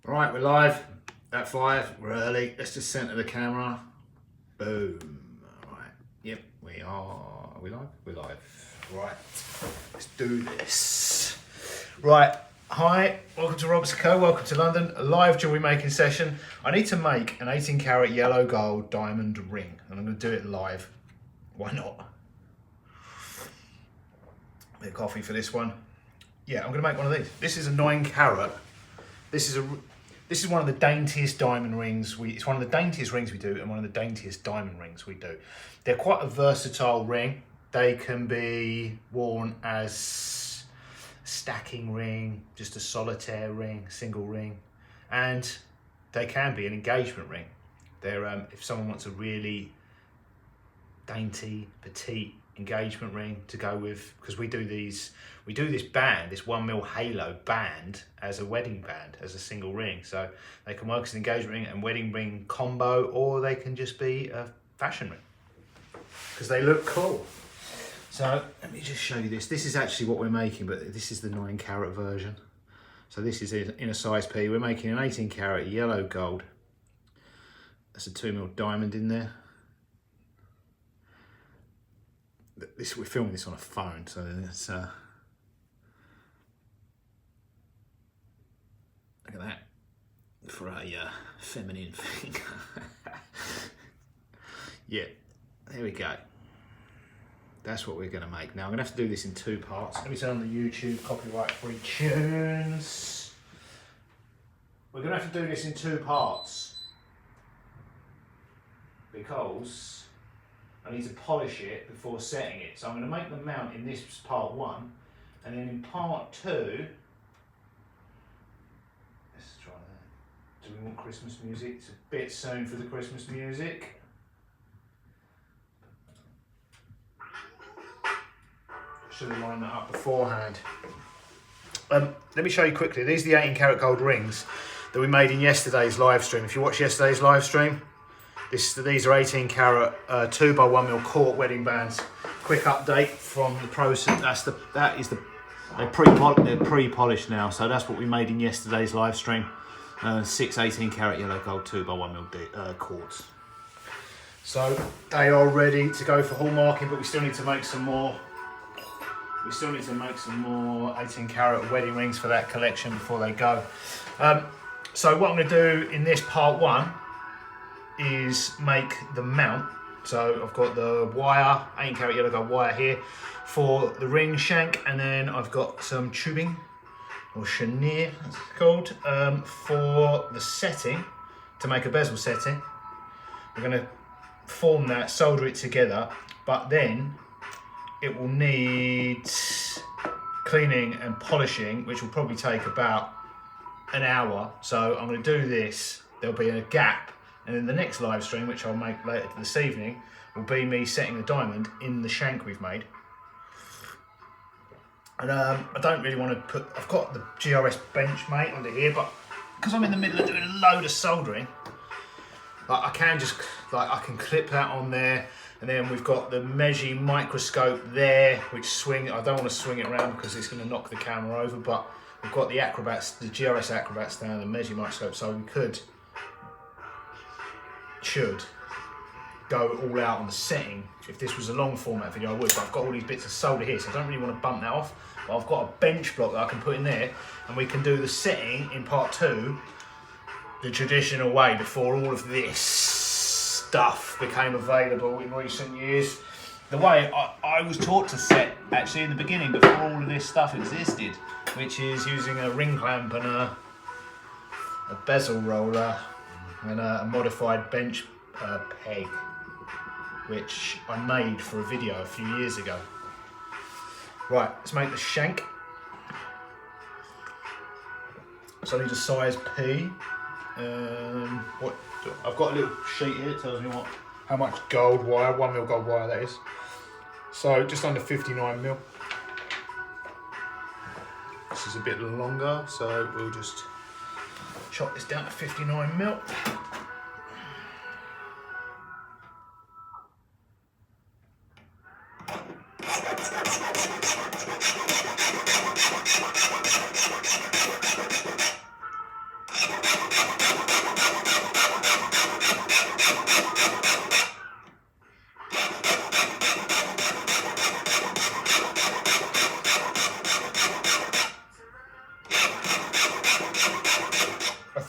Right, we're live at 5. We're early. Let's just center the camera. Boom. Right. Yep, we are. Are we live? We're live. Right. Let's do this. Right. Hi. Welcome to Rob's Co. Welcome to London. A live jewelry making session. I need to make an 18 karat yellow gold diamond ring, and I'm going to do it live. Why not? A bit of coffee for this one. Yeah, I'm going to make one of these. This is a 9 carat. This is one of the daintiest diamond rings. It's one of the daintiest rings we do and one of the daintiest diamond rings we do. They're quite a versatile ring. They can be worn as a stacking ring, just a solitaire ring, single ring, and they can be an engagement ring. They're if someone wants a really dainty, petite engagement ring to go with, because we do this band, this 1mm halo band, as a wedding band, as a single ring. So they can work as an engagement ring and wedding ring combo, or they can just be a fashion ring because they look cool. So let me just show you this. This is actually what we're making, but this is the 9 carat version. So this is in a size P. We're making an 18 carat yellow gold. That's a 2mm diamond in there. We're filming this on a phone, so it's look at that for a feminine thing. Yeah, there we go. That's what we're going to make. Now I'm going to have to do this in 2 parts. Let me turn on the YouTube copyright-free tunes. We're going to have to do this in 2 parts because I need to polish it before setting it. So I'm going to make the mount in this part 1, and then in part 2, let's try that. Do we want Christmas music? It's a bit soon for the Christmas music. Should have lined that up beforehand. Let me show you quickly. These are the 18 karat gold rings that we made in yesterday's live stream. If you watched yesterday's live stream, these are 18 karat 2x1mm court wedding bands. Quick update from the process. They're pre-polished now, so that's what we made in yesterday's live stream. 6 18 karat yellow gold 2x1mm quartz. So they are ready to go for hallmarking, but we still need to make some more. We still need to make some more 18 karat wedding rings for that collection before they go. So what I'm going to do in this part 1 is make the mount. So I've got the wire, 18 karat yellow gold wire here for the ring shank, and then I've got some tubing or chenille, as it's called, for the setting, to make a bezel setting. We're going to form that, solder it together, but then it will need cleaning and polishing, which will probably take about an hour. So I'm going to do this. There'll be a gap. And then the next live stream, which I'll make later this evening, will be me setting the diamond in the shank we've made. And I don't really want to put, I've got the GRS Benchmate under here, but because I'm in the middle of doing a load of soldering, like I can clip that on there. And then we've got the Meji microscope there, which I don't want to swing it around because it's going to knock the camera over, but we've got the Acrobats, the GRS Acrobats down, the Meji microscope, so we should go all out on the setting. If this was a long format video, I would, but I've got all these bits of solder here, so I don't really want to bump that off. But I've got a bench block that I can put in there, and we can do the setting in part 2 the traditional way, before all of this stuff became available in recent years. The way I was taught to set, actually, in the beginning, before all of this stuff existed, which is using a ring clamp and a bezel roller and a modified bench peg, which I made for a video a few years ago. Right, let's make the shank. So I need a size P. I've got a little sheet here that tells me how much gold wire, 1mm gold wire that is. So just under 59mm. This is a bit longer, so we'll just chop this down to 59mm.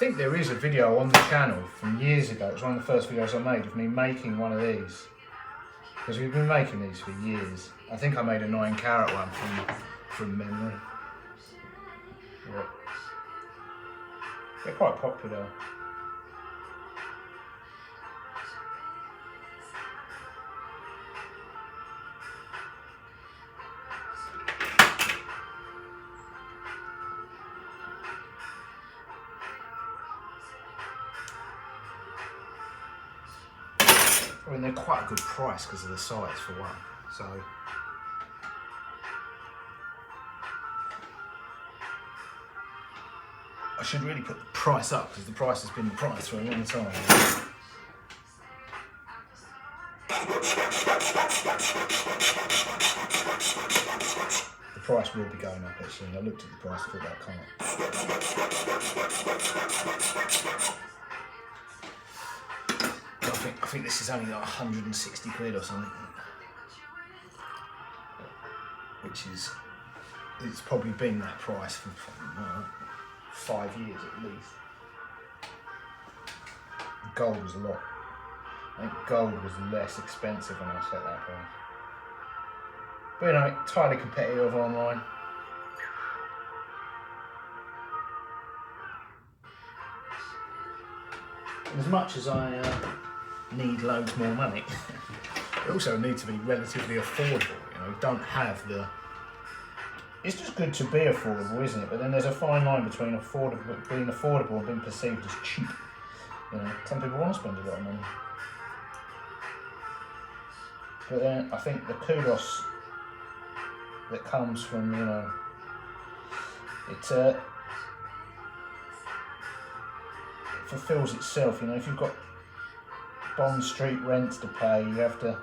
think there is a video on the channel from years ago. It was one of the first videos I made of me making one of these. Because we've been making these for years. I think I made a 9-carat one from memory. Yeah. They're quite popular. I mean, they're quite a good price because of the size for one. So I should really put the price up because the price has been the price for a long time. The price will be going up actually. I looked at the price for that car. I think this is only like 160 quid or something, which is, it's probably been that price for 5 years at least. Gold was a lot. I think gold was less expensive when I set that price. But you know, entirely competitive online. As much as I need loads more money, it also needs to be relatively affordable. You know, don't have the. It's just good to be affordable, isn't it? But then there's a fine line between being affordable and being perceived as cheap. You know, some people want to spend a lot of money. But then I think the kudos that comes from, you know, it fulfills itself. You know, if you've got Bond Street rents to pay, you have to.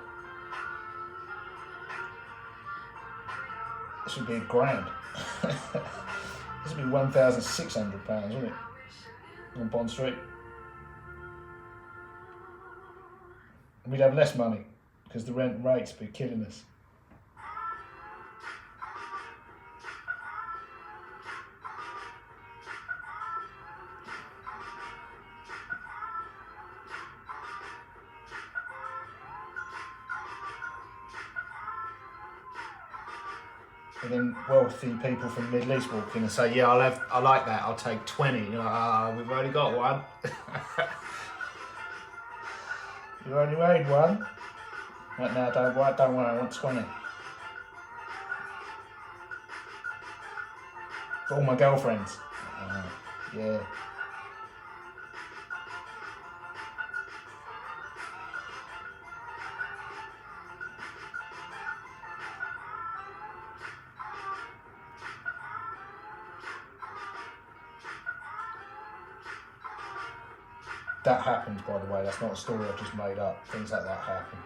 This would be £1,000. This would be £1,600, wouldn't it? On Bond Street. And we'd have less money because the rent rates would be killing us. And then wealthy people from the Middle East walk in and say, yeah, I like that, I'll take 20. You're like, we've only got one. You've only made one. Right now, don't worry, I want 20. For all my girlfriends. Yeah. That happens, by the way. That's not a story I just made up. Things like that happen.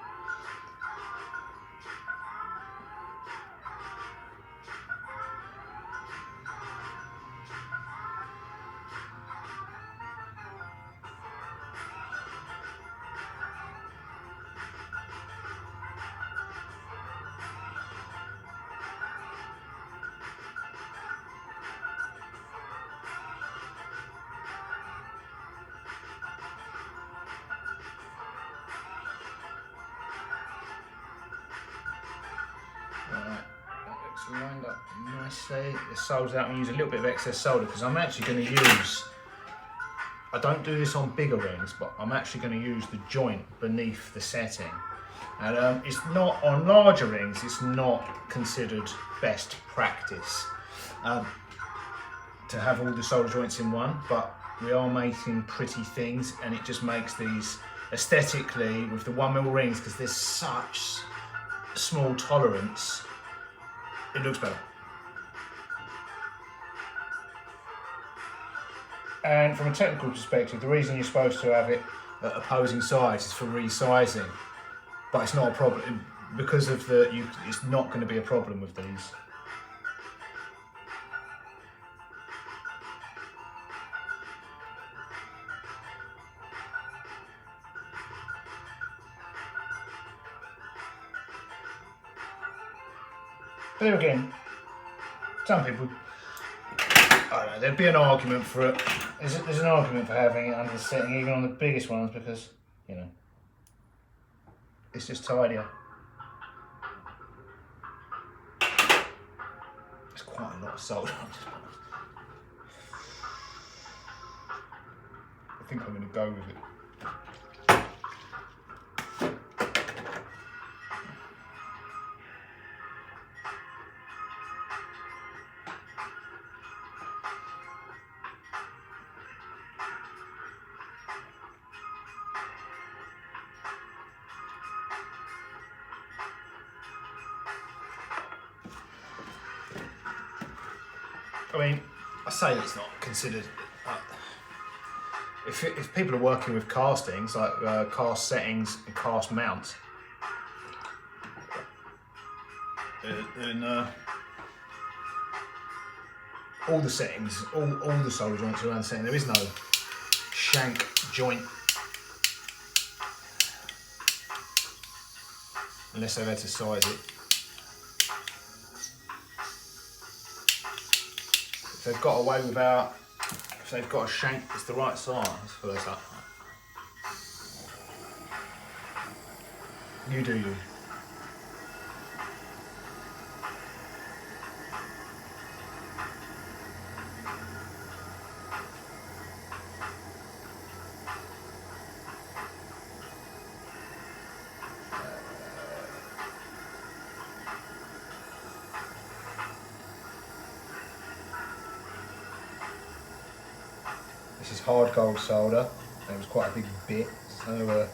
Lined up nicely. The sold's out. I'm use a little bit of excess solder because I'm actually going to use. I don't do this on bigger rings, but I'm actually going to use the joint beneath the setting. And it's not on larger rings. It's not considered best practice to have all the solder joints in one. But we are making pretty things, and it just makes these aesthetically with the 1mm rings because there's such small tolerance. It looks better. And from a technical perspective, the reason you're supposed to have it at opposing sides is for resizing, but it's not a problem because of it's not going to be a problem with these. But there again, some people, don't know, there'd be an argument for it. There's an argument for having it under the setting, even on the biggest ones, because, you know, it's just tidier. There's quite a lot of solder. I think I'm going to go with it. I mean, I say it's not considered. If people are working with castings, like cast settings and cast mounts, then all the settings, all the solder joints around the setting, there is no shank joint, unless they've had to size it. If they've got away without, if they've got a shank that's the right size for those up. You do you. This is hard gold solder. It was quite a big bit, so I was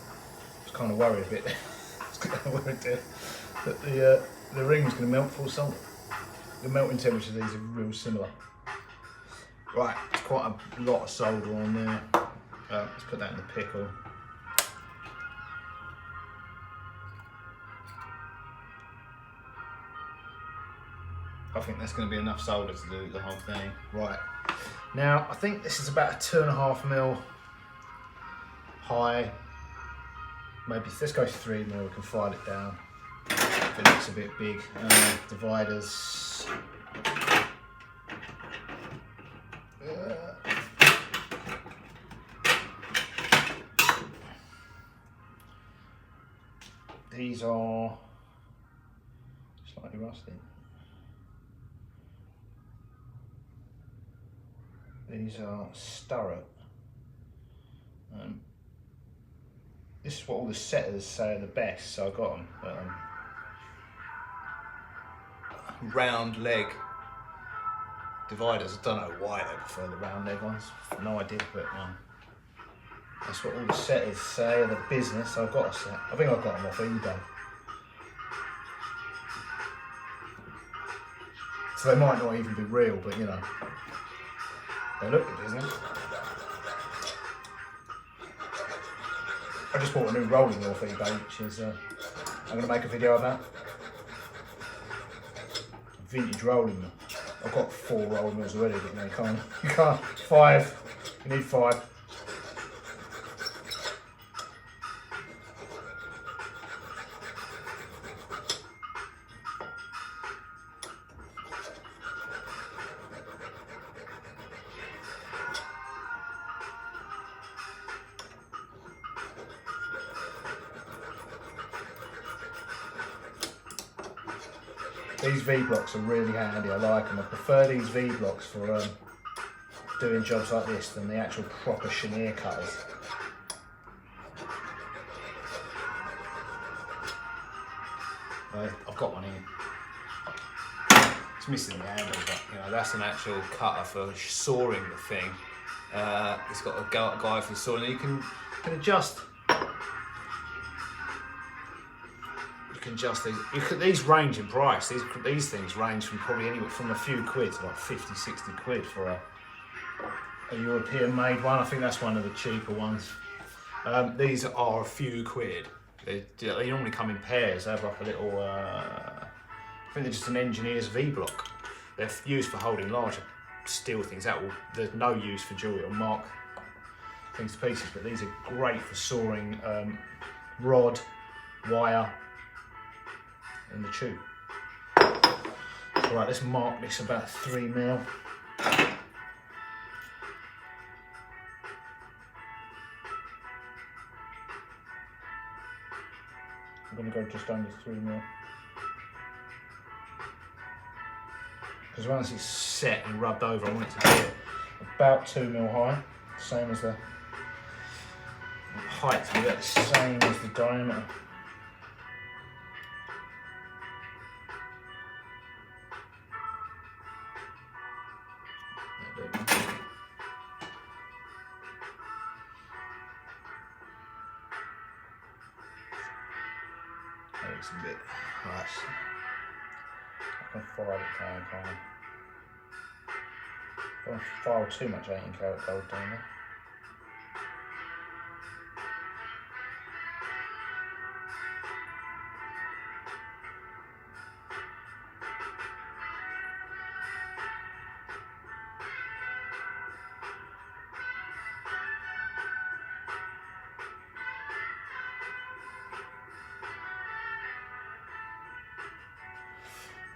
kind of worried a bit. I was worried that the ring was going to melt full solder. The melting temperatures of these are real similar. Right, it's quite a lot of solder on there. Let's put that in the pickle. I think that's going to be enough solder to do the whole thing. Right. Now, I think this is about a 2.5mm high. Maybe, let's go 3mm, we can file it down. If it looks a bit big. Dividers. These are slightly rusty. These are Sturrock. This is what all the setters say are the best, so I got them. Round leg dividers. I don't know why they prefer the round leg ones. No idea, but that's what all the setters say are the business. So I've got a set. I think I got them off eBay. So they might not even be real, but you know. They look good, isn't it? I just bought a new rolling mill off eBay, which is I'm going to make a video about. Vintage rolling mill. I've got 4 rolling mills already, but you can't. 5. You need 5. These V-blocks are really handy, I like them. I prefer these V-blocks for doing jobs like this than the actual proper chenier cutters. I've got one here. It's missing the handle, but you know, that's an actual cutter for sawing the thing. It's got a guide for sawing. You can adjust. Adjust these. These range in price. These things range from probably anywhere from a few quid to like 50, 60 quid for a European made one. I think that's one of the cheaper ones. These are a few quid. They normally come in pairs. They have like a little, I think they're just an engineer's V-block. They're used for holding larger steel things. There's no use for jewelry or mark things to pieces, but these are great for sawing rod, wire, and the tube. Right, let's mark this about 3mm. I'm going to go just under 3mm. Because once it's set and rubbed over, I want it to be about 2mm high, same as the height, to be about the same as the diameter. That looks a bit nice. I can file it down, can't I? Don't file too much 18 karat gold down there.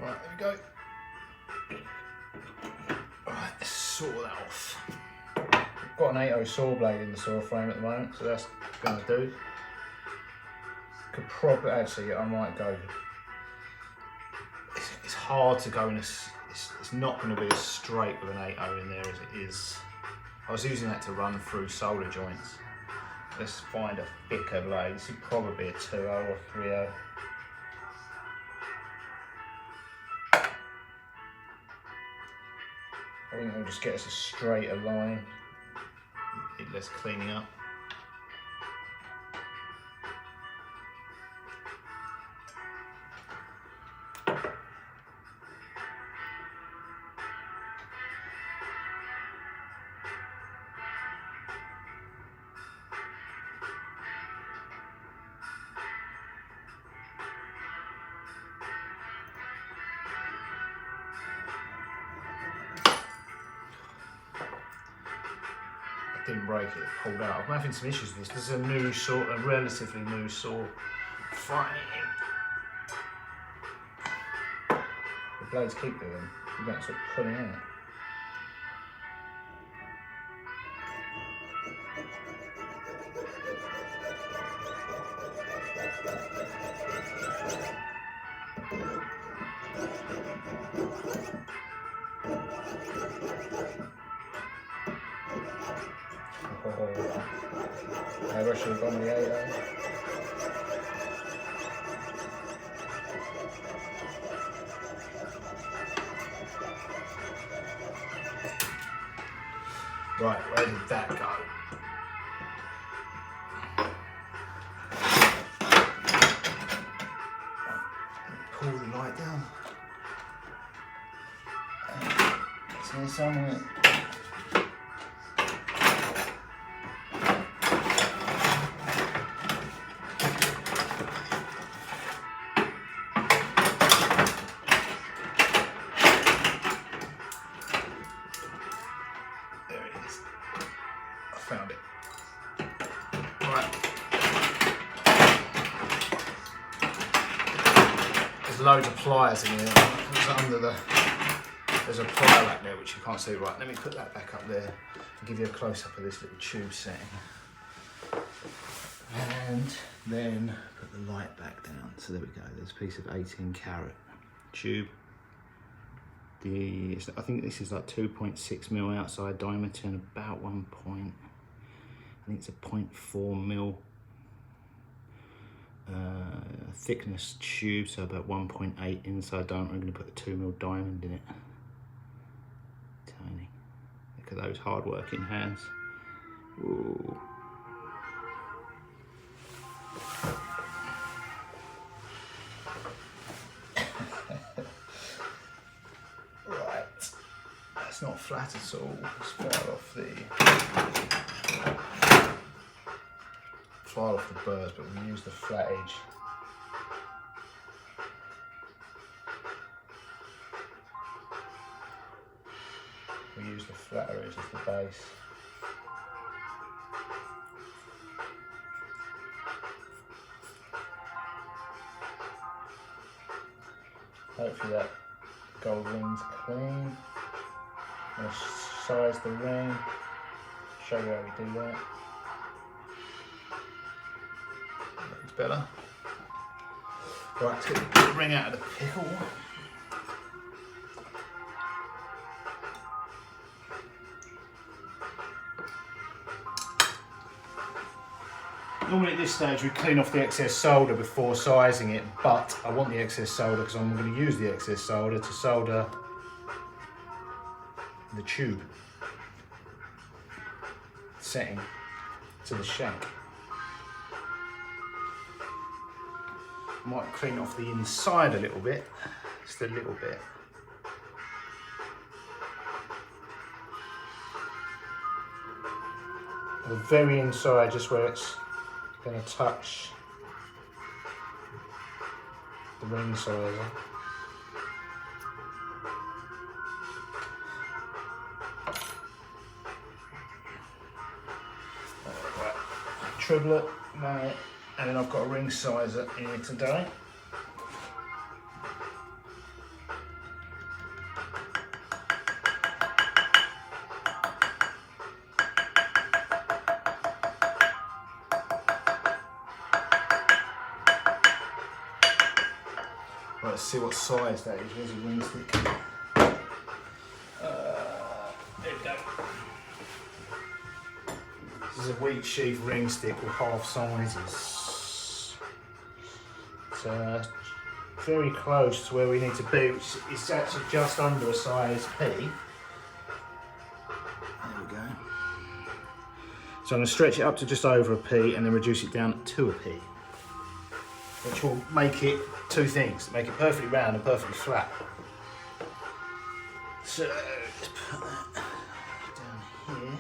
Right, there we go. Right, let's saw that off. I've got an 8/0 saw blade in the saw frame at the moment, so that's going to do. Could probably, actually, I might go. It's hard to go in a, it's not going to be as straight with an 8/0 in there as it is. I was using that to run through solder joints. Let's find a thicker blade. This would probably be a 2/0 or 3/0. I think it'll just get us a straighter line. Need less cleaning up. Didn't break it, pulled out. I'm having some issues with this. This is a new saw, a relatively new saw. Fighting it. The blades keep doing. You don't sort of pulling out. Maybe I should have gone with the 8/0. Right, where did that go? Pull the light down. It's here somewhere. Found it. Right. There's loads of pliers in here. It's under the. There's a plier rack there which you can't see. Right. Let me put that back up there and give you a close up of this little tube setting. And then put the light back down. So there we go. There's a piece of 18 karat tube. I think this is like 2.6mm outside diameter and about 1 point. I think it's a 0.4mm thickness tube, so about 1.8 inside diameter. I'm going to put a 2mm diamond in it. Tiny. Look at those hard working hands. Ooh. Not flat at all. Let's file off the burrs, but we use the flat edge. We use the flatter edge as the base. Hopefully that gold ring's clean. I'm going to size the ring, show you how we do that. Looks better. Right, let's get the ring out of the pickle. Normally at this stage we clean off the excess solder before sizing it, but I want the excess solder because I'm going to use the excess solder to solder the tube setting to the shank. I might clean off the inside a little bit, just a little bit. The very inside, just where it's going to touch the ring sizer. Right. Triplet, mallet, and then I've got a ring sizer in here today. Let's see what size that is. Where's the ring stick? There we go. This is a wheat sheath ring stick with half sizes. It's very close to where we need to be, which is actually just under a size P. There we go. So I'm going to stretch it up to just over a P and then reduce it down to a P, which will make it two things, make it perfectly round and perfectly flat. So let's put that down here.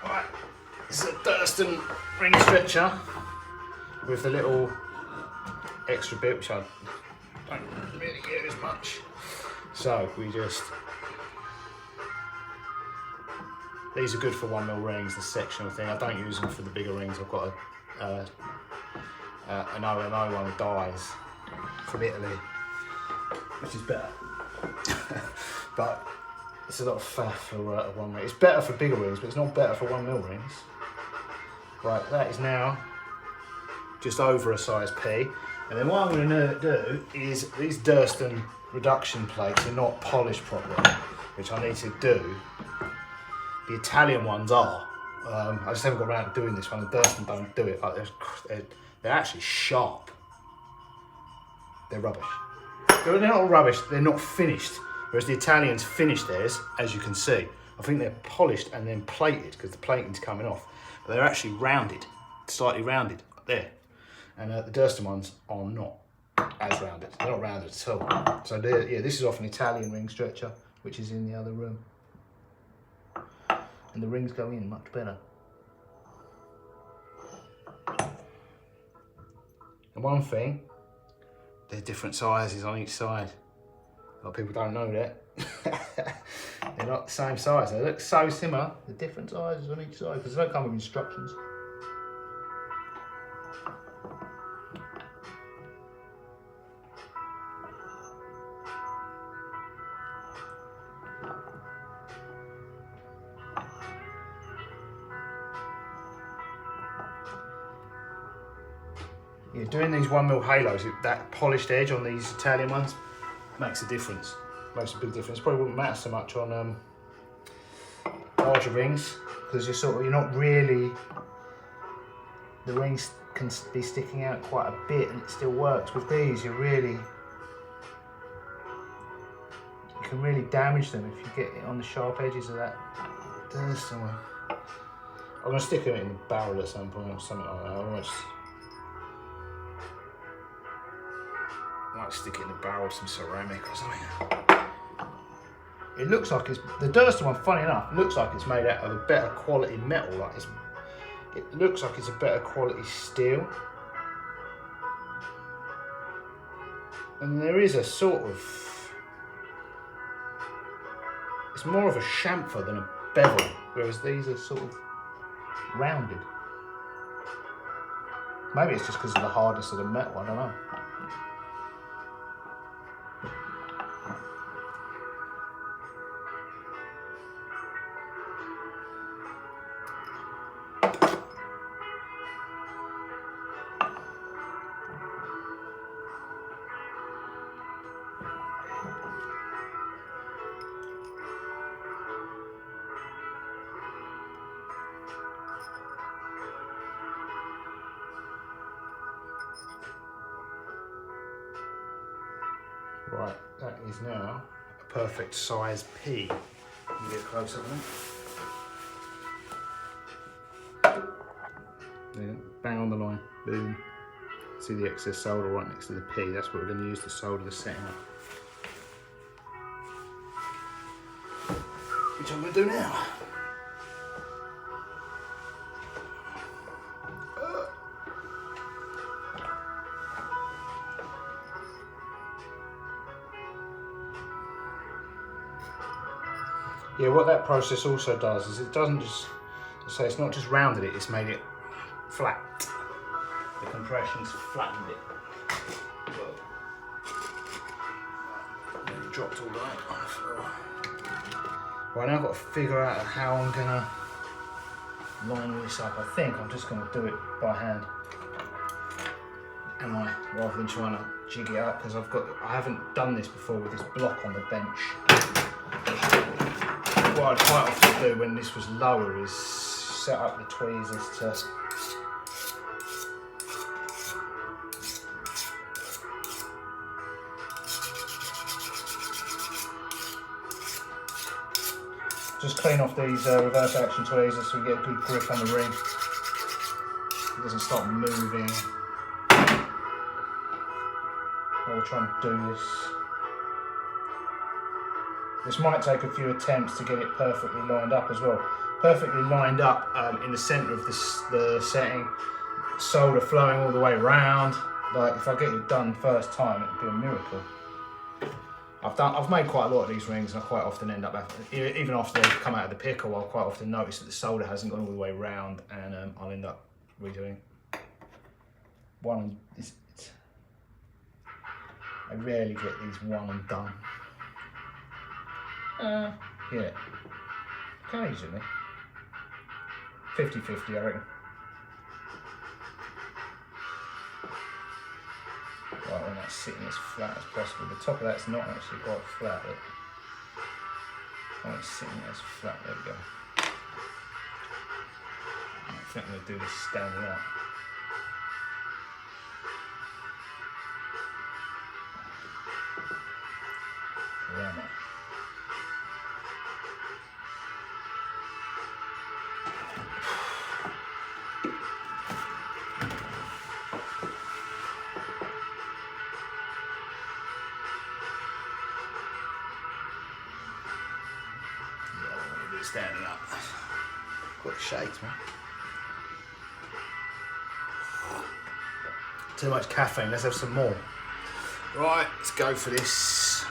Alright, this is a Durston ring stretcher with the little extra bit which I don't really use much. So we just, these are good for 1mm rings, the sectional thing. I don't use them for the bigger rings. I've got an OMO one with dies from Italy, which is better. But it's a lot of faff for 1mm. It's better for bigger rings, but it's not better for 1mm rings. Right, that is now just over a size P. And then what I'm going to do is, these Durston reduction plates are not polished properly, which I need to do. The Italian ones are. I just haven't got around to doing this one. The Durston don't do it. Like they're actually sharp. They're rubbish. They're not rubbish, they're not finished. Whereas the Italians finish theirs, as you can see. I think they're polished and then plated because the plating's coming off. But they're actually rounded, slightly rounded, there. And the Durston ones are not as rounded. They're not rounded at all. So yeah, this is off an Italian ring stretcher, which is in the other room. And the rings go in much better. And one thing, they're different sizes on each side. A lot of people don't know that. They're not the same size. They look so similar. They're different sizes on each side because they don't come with instructions. Yeah, doing these 1mm halos, that polished edge on these Italian ones makes a difference. Makes a big difference. Probably wouldn't matter so much on larger rings because you're not really, the rings can be sticking out quite a bit and it still works. With these, you can really damage them if you get it on the sharp edges of that. There's somewhere. I'm going to stick it in the barrel at some point or something like that. I might stick it in the barrel of some ceramic or something. It looks like it's, the Durston one, funny enough, looks like it's made out of a better quality metal. Like it looks like it's a better quality steel. And there is a sort of, it's more of a chamfer than a bevel, whereas these are sort of rounded. Maybe it's just because of the hardness of the metal, I don't know. Right, that is now a perfect size P. You get a close up on it. Yeah, bang on the line, boom. See the excess solder right next to the P, that's what we're going to use to solder the setting up. Which I'm going to do now. Yeah, what that process also does is it doesn't just, so it's not just rounded it, it's made it flat. The compression's flattened it. It dropped all the way on the floor. Right, now I've got to figure out how I'm gonna line this up. I think I'm just gonna do it by hand. Am I? Rather than trying to jig it up, because I haven't done this before with this block on the bench. What I'd quite often do when this was lower is set up the tweezers to just clean off these reverse action tweezers so we get a good grip on the ring. It doesn't start moving while we're trying to do this. This might take a few attempts to get it perfectly lined up as well. Perfectly lined up in the centre of the setting, solder flowing all the way around. Like if I get it done first time, it'd be a miracle. I've made quite a lot of these rings, and I quite often end up, even after they've come out of the pickle, I'll quite often notice that the solder hasn't gone all the way around, and I'll end up redoing one. I rarely get these one and done. Yeah, occasionally. 50-50, I reckon. Right, when that's sitting as flat as possible. The top of that's not actually quite flat. Oh, it's sitting as flat, there we go. I think I'm going to do this standing up. Rammer. Standing up. Quick shakes, man. Too much caffeine, let's have some more. Right, let's go for this.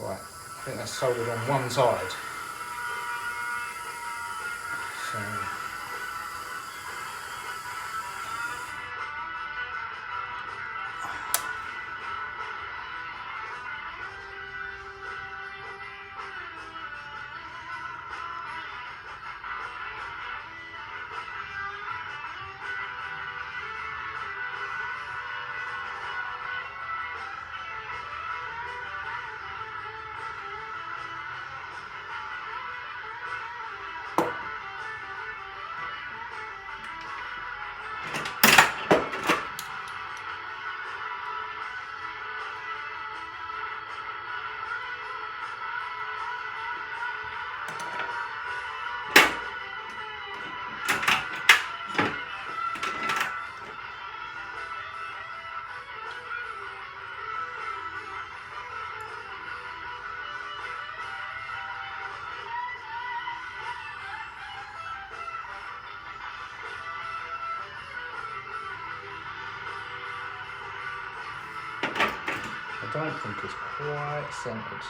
Right, I think that's soldered on one side. So I don't think it's quite centred.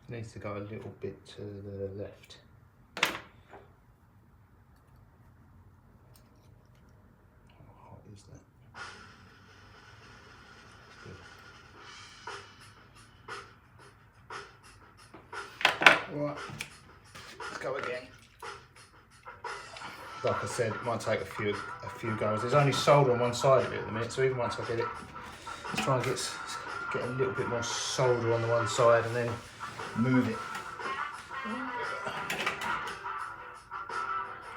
Needs to go a little bit to the left. isn't it? That's good. Right, let's go again. Like I said, it might take a few goes. There's only solder on one side of it at the minute, so even once I get it, let's try and get a little bit more solder on the one side and then move it.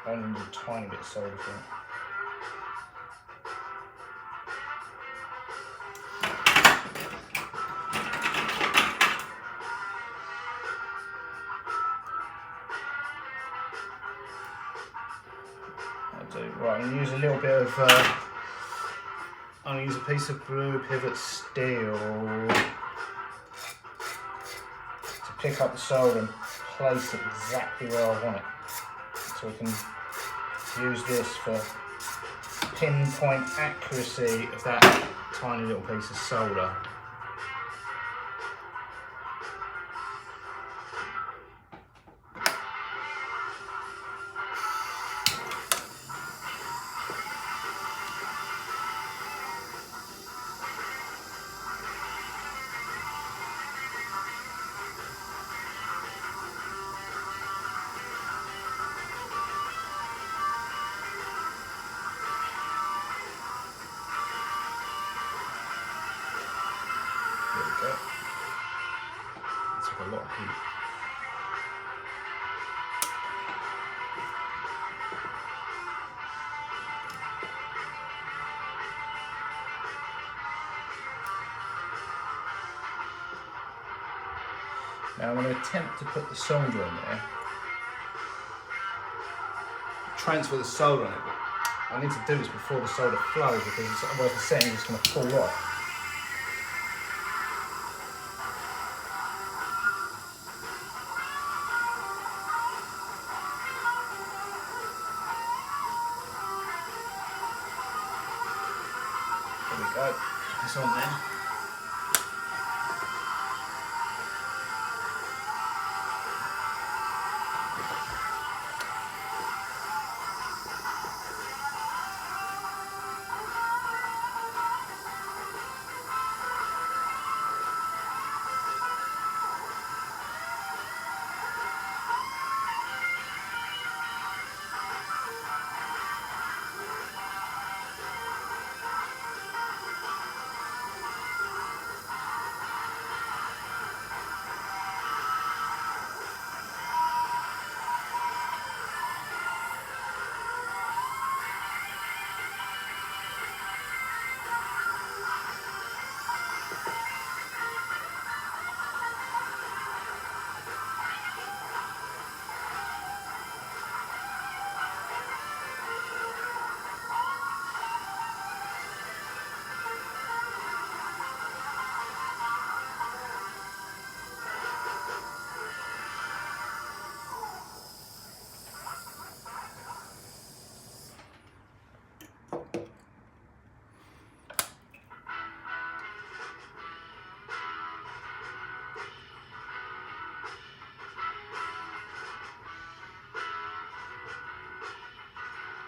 I only need a tiny bit of solder for it. Right, I'm going to use a little bit of, I'm going to use a piece of blue pivot steel to pick up the solder and place it exactly where I want it. So we can use this for pinpoint accuracy of that tiny little piece of solder. There we go. It took a lot of heat. Now I'm going to attempt to put the solder in there. Transfer the solder on it, but I need to do this before the solder flows because otherwise the setting is going to fall off. There we go, it's on there.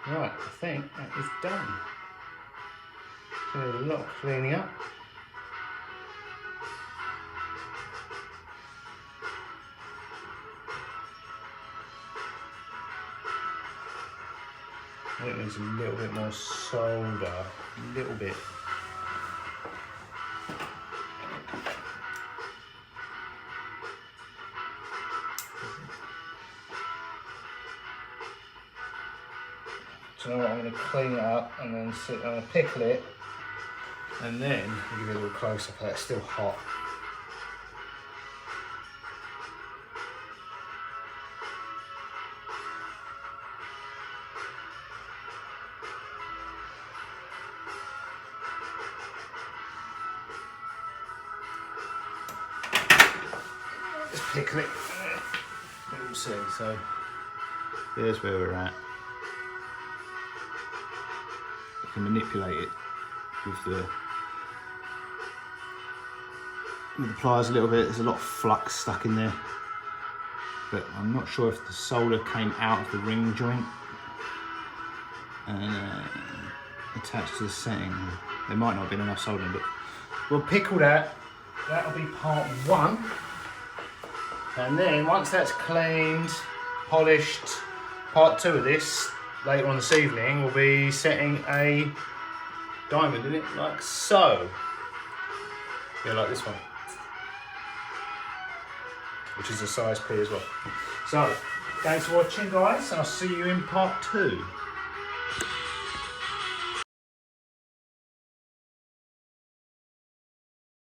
Right, I think that is done. So there's a lot of cleaning up. I think there's a little bit more solder, a little bit. So now I'm going to clean it up and then I'm going to pickle it and then I'll give you a little close up. It's still hot. Just pickle it. We'll see. So here's where we're at. Can manipulate it with the pliers a little bit. There's a lot of flux stuck in there, but I'm not sure if the solder came out of the ring joint. attached to the setting. There might not have been enough soldering, but we'll pickle that. That'll be part 1. And then once that's cleaned, polished, part 2 of this, later on this evening, we'll be setting a diamond in it, like so. Yeah, like this one. Which is a size P as well. So, thanks for watching guys, and I'll see you in part 2.